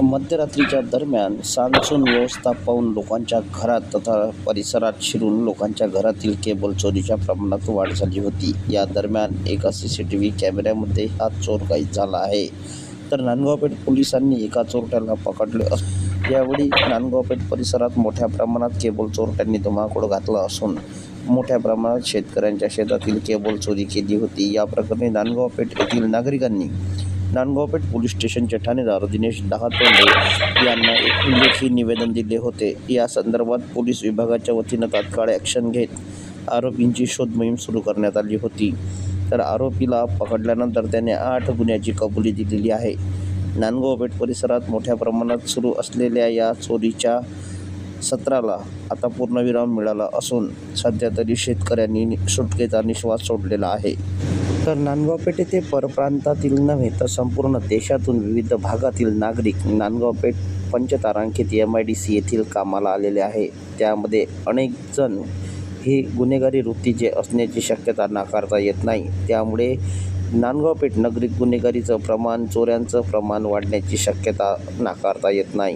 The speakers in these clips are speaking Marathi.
मध्यरात्रीच्या दरम्यान सांचून व्यवस्था पाहून लोकांच्या घरात तथा परिसरात शिरून लोकांच्या घरातील केबल चोरीच्या प्रमाणात वाढ झाली होती. या दरम्यान एका CCTV कॅमेऱ्यामध्ये हा चोर कैद झाला आहे. तर नांदगावपेठ पोलिसांनी एका चोरट्याला पकडले यावेळी नांदगावपेठ परिसरात मोठ्या प्रमाणात केबल चोरट्यांनी धुमाकूळ घातला असून मोठ्या प्रमाणात शेतकऱ्यांच्या शेतातील केबल चोरी केली होती. या प्रकरणी नांदगावपेठ येथील नागरिकांनी नांदगावपेठ पोलीस स्टेशनचे ठाणेदार दिनेश दहातोंडे यांना एक लेखी निवेदन दिले होते. या संदर्भात पोलीस विभागाच्या वतीनं तात्काळ ॲक्शन घेत आरोपींची शोध मोहीम सुरू करण्यात आली होती. तर आरोपीला पकडल्यानंतर त्याने 8 गुन्ह्याची कबुली दिलेली आहे. नांदगावपेठ परिसरात मोठ्या प्रमाणात सुरू असलेल्या या चोरीच्या सत्राला आता पूर्णविराम मिळाला असून सध्या तरी शेतकऱ्यांनी सुटकेचा निश्वास सोडलेला आहे. तर नांदगावपेठ येथे परप्रांतातील नव्हे तर संपूर्ण देशातून विविध भागातील नागरिक नांदगावपेठ पंचतारांकित MIDC येथील कामाला आलेले आहे. त्यामध्ये अनेक जण ही गुन्हेगारी वृत्तीचे असण्याची शक्यता नाकारता येत नाही. त्यामुळे नांदगावपेठ नगरीत गुन्हेगारीचं प्रमाण, चोऱ्यांचं प्रमाण वाढण्याची शक्यता नाकारता येत नाही.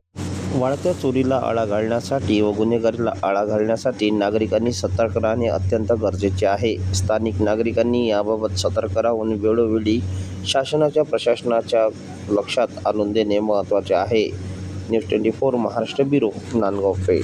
वाढत्या चोरीला आळा घालण्यासाठी व गुन्हेगारीला आळा घालण्यासाठी नागरिकांनी सतर्क राहणे अत्यंत गरजेचे आहे. स्थानिक नागरिकांनी याबाबत सतर्क राहून वेळोवेळी शासनाच्या प्रशासनाच्या लक्षात आणून देणे महत्त्वाचे आहे. News 24 Maharashtra bureau, Nandgaon Peth.